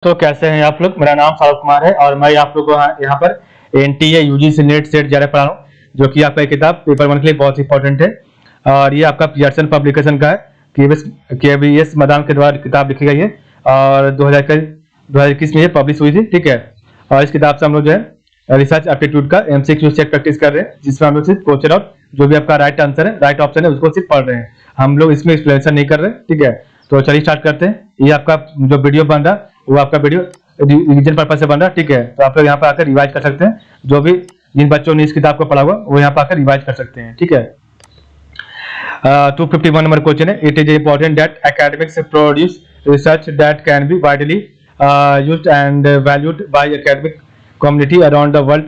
तो कैसे हैं आप लोग। मेरा नाम फारूक कुमार है और मैं आप लोग को यहाँ पर एनटीए यूजीसी नेट सेट जा पढ़ा रहा हूँ, जो कि आपका किताब पेपर 1 के लिए बहुत इंपॉर्टेंट है। और ये आपका पियर्सन पब्लिकेशन का है। केवीएस मदान के द्वारा किताब लिखी गई है और 2021 में ये पब्लिश हुई थी। ठीक है। और इस किताब से हम लोग जो है रिसर्च एप्टीट्यूड का एमसीक्यू सेट प्रैक्टिस कर रहे हैं, जिसमें हम लोग सिर्फ क्वेश्चन और जो भी आपका राइट आंसर है, राइट ऑप्शन है, उसको सिर्फ पढ़ रहे हैं। हम लोग इसमें एक्सप्लेनेशन नहीं कर रहे। ठीक है। तो चलिए स्टार्ट करते हैं। ये आपका जो वीडियो बन रहा है वो आपका वीडियो रिवीजन पर्पज से बन रहा है। ठीक है। तो आप लोग यहाँ पर आकर रिवाइज कर सकते हैं। जो भी जिन बच्चों ने इस किताब को पढ़ा हुआ वो यहाँ पर आकर रिवाइज कर सकते हैं। ठीक है। 251 नंबर क्वेश्चन है। It is important that academics produce research that can be widely used and valued by academic community around the world.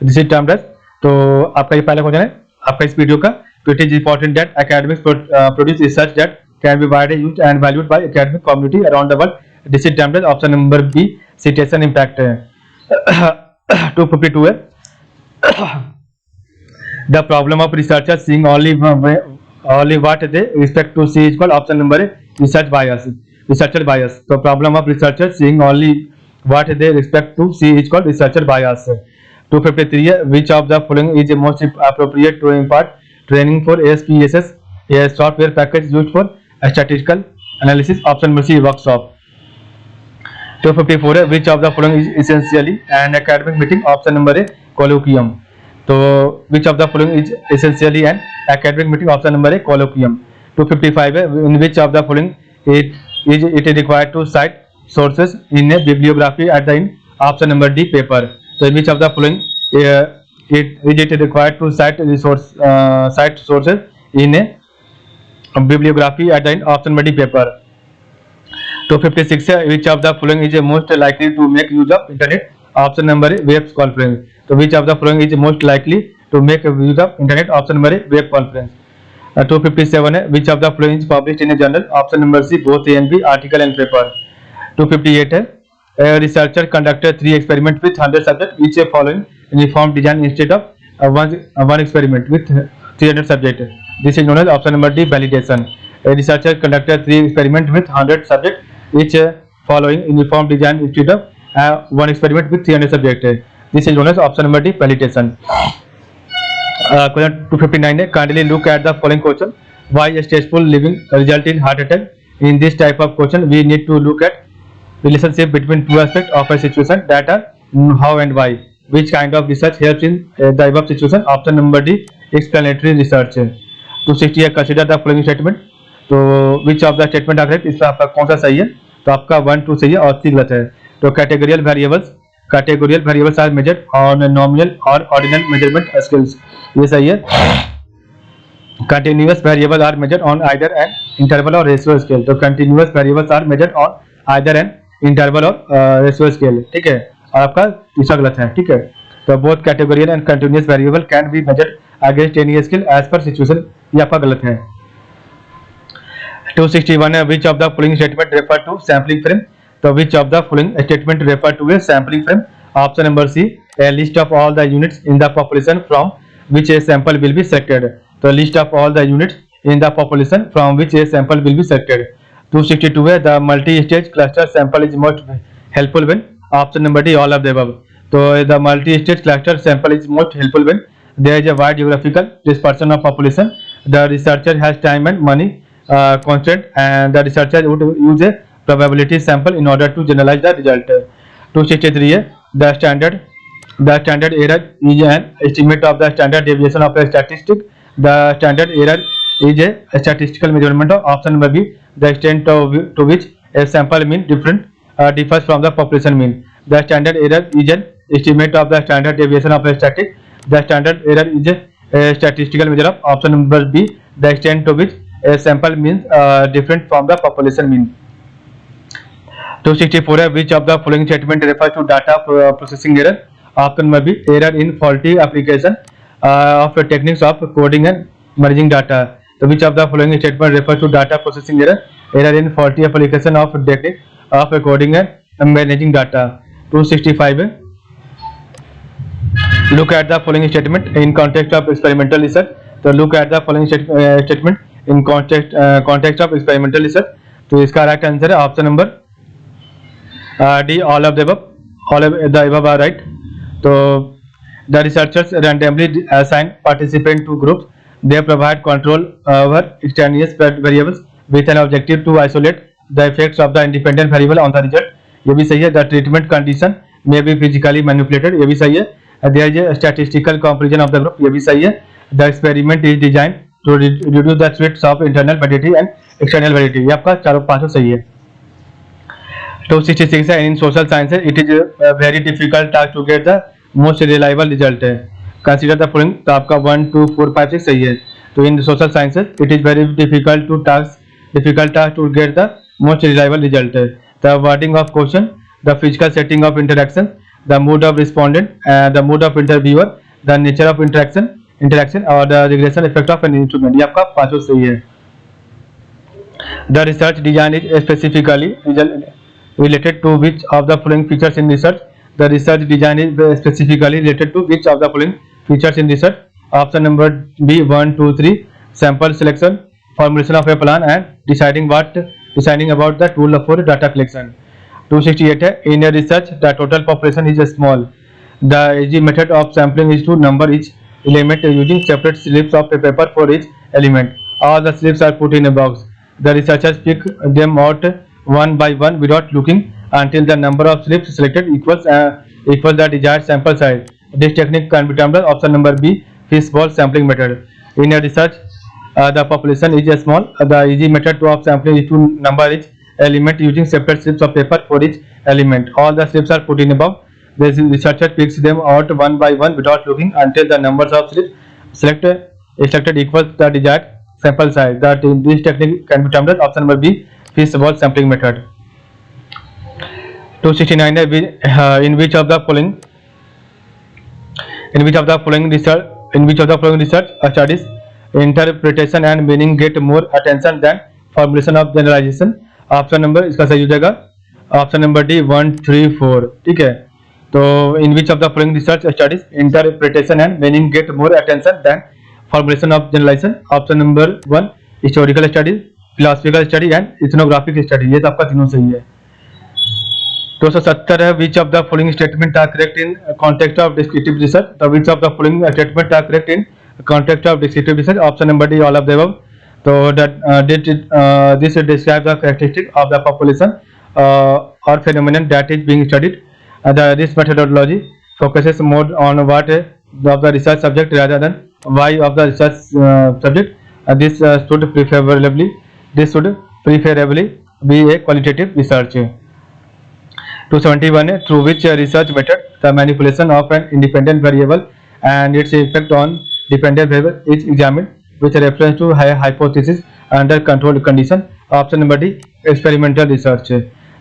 This is termed as. तो आपका ये पहला क्वेश्चन है आपका इस वीडियो का। तो it is important that academics produce research that can be widely used and valued by academic community around the world. This is termed as. Option number B citation impact है। 252 है। The problem of researchers seeing only what they expect to see is called option number A research bias. Researcher bias. So problem of researchers seeing only what they expect to see is called researcher bias. 253 है. Which of the following is most appropriate to impart training for ASPSS, a software package used for statistical analysis? Option number C workshop. 254 है. Which of the following is essentially an academic meeting? Option number A colloquium. तो which of the following is essentially an academic meeting? Option number A colloquium. 255 है. In which of the following it is required to cite sources in a bibliography at the end? Option number D paper. So in which of the following it is required to cite sources in a bibliography at the end? Option number D paper. 256 है. Which of the following is most likely to make use of internet? Option number A web conference. So which of the following is most likely to make use of internet? Option number A web conference. 257 है. Which of the following is published in a journal? Option number C both A and B article and paper. 258 है. A researcher conducted 3 experiments with 100 subjects, each following uniform design instead of one experiment with 300 subjects. This is known as option number D validation. A researcher conducted 3 experiments with 100 subjects, each following uniform design instead of one experiment with 300 subjects. This is known as option number D validation. Question 259 है. Kindly look at the following question. Why stressful living result in heart attack? In this type of question, we need to look at relationship between two aspects of a situation, that are how and why. Which kind of research helps in the above situation? Option number D explanatory research. 260 है. Consider the following statement. तो which of the statement are correct? इसमें आपका कौन सा सही है? तो आपका 1, 2 सही है और 3 गलत है. तो categorical variables are measured on nominal or ordinal measurement scales. ये सही है. Continuous variables are measured on either an interval or ratio scale. तो continuous variables are measured on either an interval or ratio scale. ठीक है. और आपका तीसरा गलत है. ठीक है. तो both categorical and continuous variable can be measured against any scale as per situation. ये आपका गलत है. 261 है. Which of the following statement refer to sampling frame? So which of the following statement refer to a sampling frame? Option number C a list of all the units in the population from which a sample will be selected. So list of all the units in the population from which a sample will be selected. 262 है. The multi-stage cluster sample is most helpful when? Option number D all of the above. So the multi-stage cluster sample is most helpful when there is a wide geographical dispersion of population, the researcher has time and money constraint, and the researcher would use a probability sample in order to generalize the result. 263 है. The standard error is an estimate of the standard deviation of a statistic. The standard error is a statistical measurement of option number B the extent to which a sample mean differs from the population mean. The standard error is an estimate of the standard deviation of a statistic. The standard error is a statistical measure of option number B the extent to which a sample means different from the population mean. 264 है. Which of the following statement refers to data processing error? Option number B error in faulty application of techniques of coding and merging data. So which of the following statement refers to data processing error? Error in faulty application of technique of coding and managing data. 265 है. Look at the following statement in context of experimental research. So look at the following statement in context of experimental research. तो इसका right answer है option number D, all of the above. All of the above are right. So the researchers randomly assign participants to groups. They provide control over extraneous variables with an objective to isolate the effects of the independent variable on the result. ये भी सही है. The treatment condition may be physically manipulated. ये भी सही है. There is a statistical comparison of the group. ये भी सही है. The experiment is designed to reduce the threats of internal validity and external validity. ये आपका चारों पांचों सही है. 266 है. In social sciences, it is a very difficult task to get the most reliable result है. Consider the following. तो आपका 1, 2, 4, 5, 6 सही है. तो in social sciences, it is very difficult task to get the most reliable result है. The wording of question, the physical setting of interaction, the mood of respondent, the mood of interviewer, the nature of interaction और the regression effect of an instrument. ये आपका पांचों सही है. The research design is specifically related to which of the following features in research? The research design is specifically related to which of the following features in research? Option number B, 1, 2, 3. Sample selection, formulation of a plan, and deciding about the tool for data collection. 268 है. In a research, the total population is small. The easy method of sampling is to number each element using separate slips of paper for each element. All the slips are put in a box. The researchers pick them out one by one without looking until the number of slips selected equals the desired sample size. This technique can be termed as option number B, fishbowl sampling method. In a research, the population is small. The easy method of sampling is to number each element using separate slips of paper for each element. All the slips are put in a box. The researcher picks them out one by one without looking until the numbers of slips selected equals the desired sample size. This technique can be termed as option number B, fishbowl sampling method. 269 है. In which of the following research studies interpretation and meaning get more attention than formulation of generalization? Option number इसका सही हो जाएगा option number D 1, 3, 4. ठीक है. तो in which of the following research studies interpretation and meaning get more attention than formulation of generalization? Option number 1, historical studies, philosophical study and ethnographic study. ये तो आपका तीनों सही है. 270 है. Which of the following statement are correct in context of descriptive research? तो which of the following statement are correct in context of descriptive research? Option number D, all of the above. So this describes the characteristic of the population or phenomenon that is being studied. This methodology focuses more on what of the research subject rather than why of the research subject. This should preferably be a qualitative research. 271 है. Through which research method the manipulation of an independent variable and its effect on dependent variable is examined with reference to hypothesis under controlled condition? Option number D, experimental research.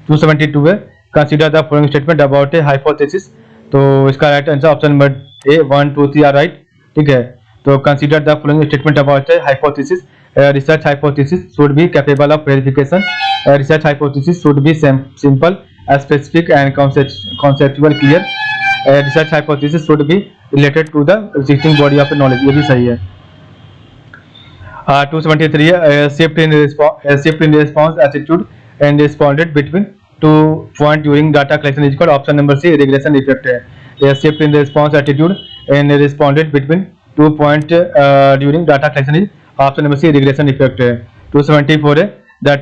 272 है. Consider the following statement about a hypothesis. तो इसका right answer option number A 1, 2, 3 are right. ठीक है. तो consider the following statement about a hypothesis. A research hypothesis should be capable of verification. A research hypothesis should be simple, specific and conceptual clear. A research hypothesis should be related to the existing body of knowledge. ये भी सही है. 273 है. shift in response attitude and responded between 2 points during data collection is called? option number C, regression effect है. A shift in response attitude and responded between 2 points during data collection is option number C, regression effect है. 274 है. the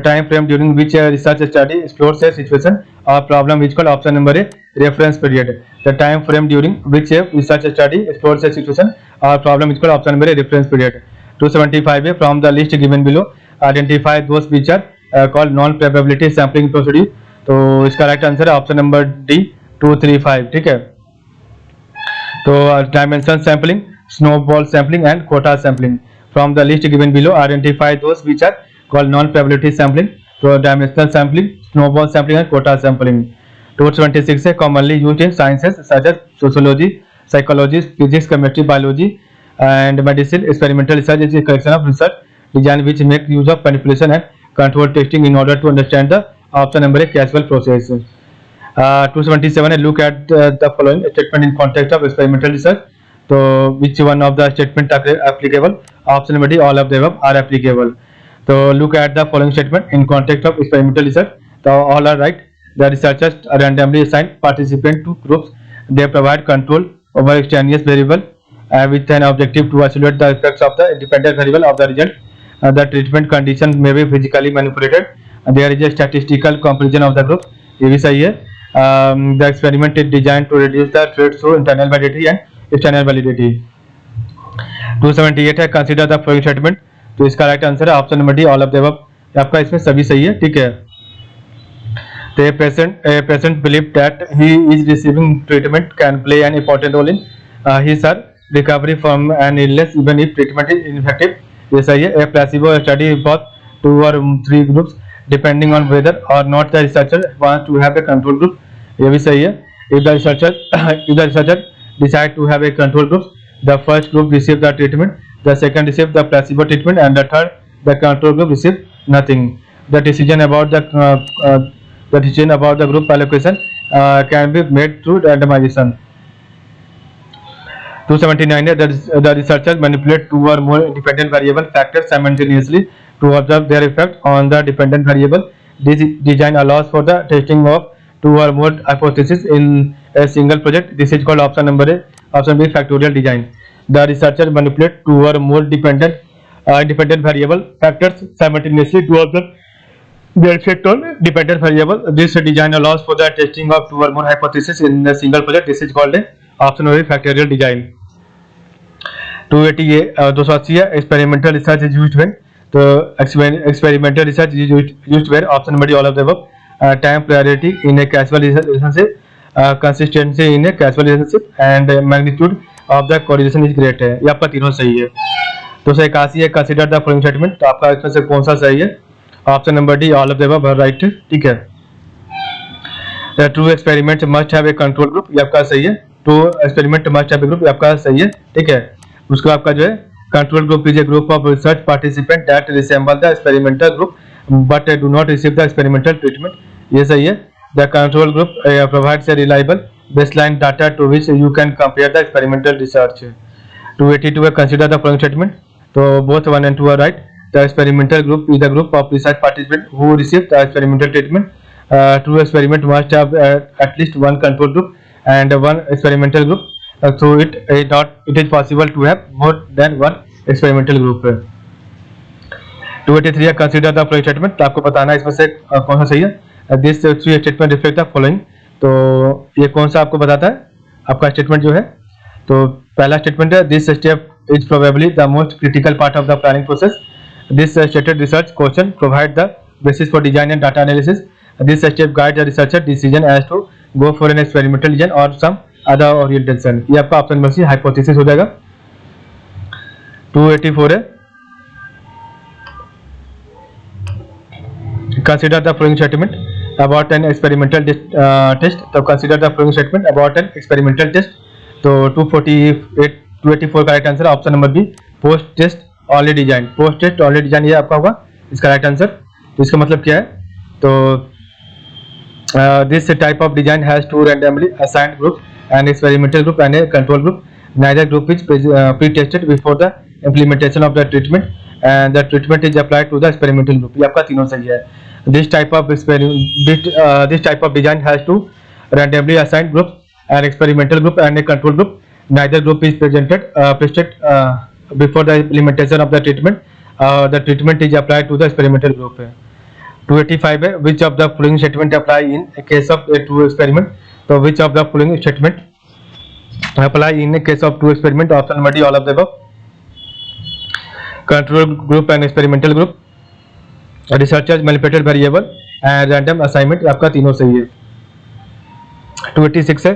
time frame during which a research study explores a situation or problem is called? option number A, reference period. The time frame during which a research study explores a situation or problem is called? option number A, reference period. 275 है. from the list given below identify those which are called non probability sampling procedure. तो इसका right answer है option number D 235. ठीक है. तो dimension sampling, snowball sampling and quota sampling. From the list given below identify those which are called non probability sampling. तो dimensional sampling, snowball sampling and quota sampling. 226 है. Commonly used in sciences such as sociology, psychology, physics, chemistry, biology and medicine. Experimental research is a collection of research design which make use of manipulation and control testing in order to understand the option number A, causal process. 277 look at the following statement in context of experimental research. So which one of the statement are applicable? Option number D, all of the above are applicable. So look at the following statement in context of experimental research. So all are right. The researchers randomly assign participants to groups. They provide control over extraneous variable with an objective to isolate the effects of the independent variable of the result. The treatment condition may be physically manipulated. There is a statistical comparison of the group. ये भी सही है. The experiment is designed to reduce the threat through internal validity and external validity. 278 है consider the following statement. तो इसका right answer है option number D all of the above. आपका इसमें सभी सही है. ठीक है. तो a patient believe that he is receiving treatment can play an important role in his or recovery from an illness even if treatment is ineffective. ये सही है. A placebo study both 2 or 3 groups depending on whether or not the researcher wants to have a control group. ये भी सही है. If the researcher decide to have a control group, the first group receive the treatment, the second receive the placebo treatment, and the third the control group receive nothing. The decision about the group allocation can be made through randomization. 279 है the researchers manipulate 2 or more independent variable factors simultaneously to observe their effect on the dependent variable. This design allows for the testing of 2 or more hypotheses in a single project. This is called option number A. Option B factorial design. The researchers manipulate 2 or more independent variable factors simultaneously to observe their effect on dependent variable. This design allows for the testing of 2 or more hypotheses in a single project. This is called a option number factorial design. 280 है experimental research is used when. तो experimental research is used where option number D all of the above. Time priority in a causal relationship, consistency in a causal relationship, and magnitude of the correlation is great है. ये आपका तीनों सही है. 281 है consider the following statement. तो आपका इसमें से कौन सा सही है? Option number D all of the above right. ठीक है. The true experiment must have a control group. ये आपका सही है. True experiment must have a group. ये आपका सही है. ठीक है. उसको आपका जो है control group is a group of research participants that resemble the experimental group but do not receive the experimental treatment. ये सही है. The control group provides a reliable baseline data to which you can compare the experimental research. 282 है consider the following statement. तो both 1 and 2 are right. The experimental group is the group of research participants who receive the experimental treatment. True experiment must have at least one control group and one experimental group. Through it is possible to have more than one experimental group. 283 है consider the following statement. तो आपको बताना है इसमें से कौन सा सही है. This three statement reflect the following. तो ये कौन सा आपको बताता है आपका स्टेटमेंट जो है. तो पहला स्टेटमेंट है this step is probably the most critical part of the planning process. This stated research question provide the basis for design and data analysis. This step guide the researcher decision as to go for an experimental design or some other orientation. ये आपका option number C hypothesis हो जाएगा. 284 है consider the following statement about an experimental test. तो consider the following statement about an experimental test. तो 284 का right answer option number B post test only design. Post test only design ये आपका होगा इसका राइट आंसर. तो इसका मतलब क्या है. तो this type of design has two randomly assigned groups, an experimental group and a control group. Neither group is pre-tested before the implementation of the treatment and the treatment is applied to the experimental group. ये आपका तीनों सही है. This type of design has two randomly assigned groups, an experimental group and a control group. Neither group is presented before the implementation of the treatment. The treatment is applied to the experimental group. 285 है which of the following statement apply in a case of a true experiment. तो which of the following statement apply in a case of true experiment. Option number D all of the above. Control group and experimental group, researchers manipulated variable and random assignment. आपका तीनों सही है. 286 है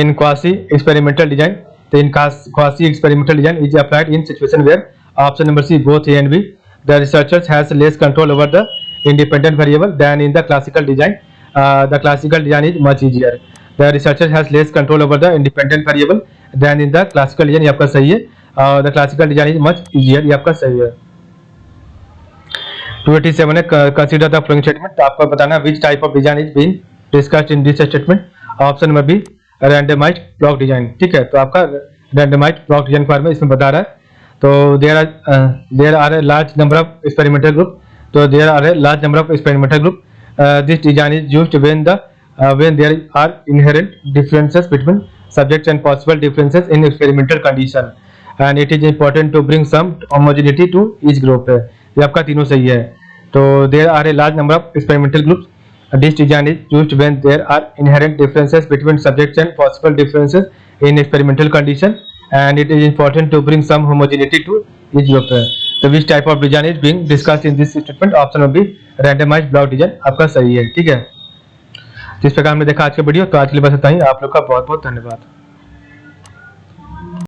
in quasi experimental design. तो in quasi experimental design is applied in situation where option number C both A and B. The researchers has less control over the independent variable than in the classical design. The classical design is much easier. The researcher has less control over the independent variable than in the classical design. ये आपका सही है. The classical design is much easier. ये आपका सही है. 287 है consider the following statement. तो आपको बताना which type of design is being discussed in this statement. Option number B randomized block design. ठीक है. तो आपका randomized block design फॉर्म में इसमें बता रहा है. तो there are a large number of experimental group. So there are a large number of experimental group. This design is used when the when there are inherent differences between subjects and possible differences in experimental condition, and it is important to bring some homogeneity to each group. ये आपका तीनों सही है. तो there are a large number of experimental groups. This design is used when there are inherent differences between subjects and possible differences in experimental condition, and it is important to bring some homogeneity to each group. So which type of design is being discussed in this statement? Option will be randomized block design आपका सही है. ठीक है. जिस प्रकार हमने देखा आज का वीडियो, तो आज के लिए बस इतना ही. आप लोग का बहुत बहुत धन्यवाद.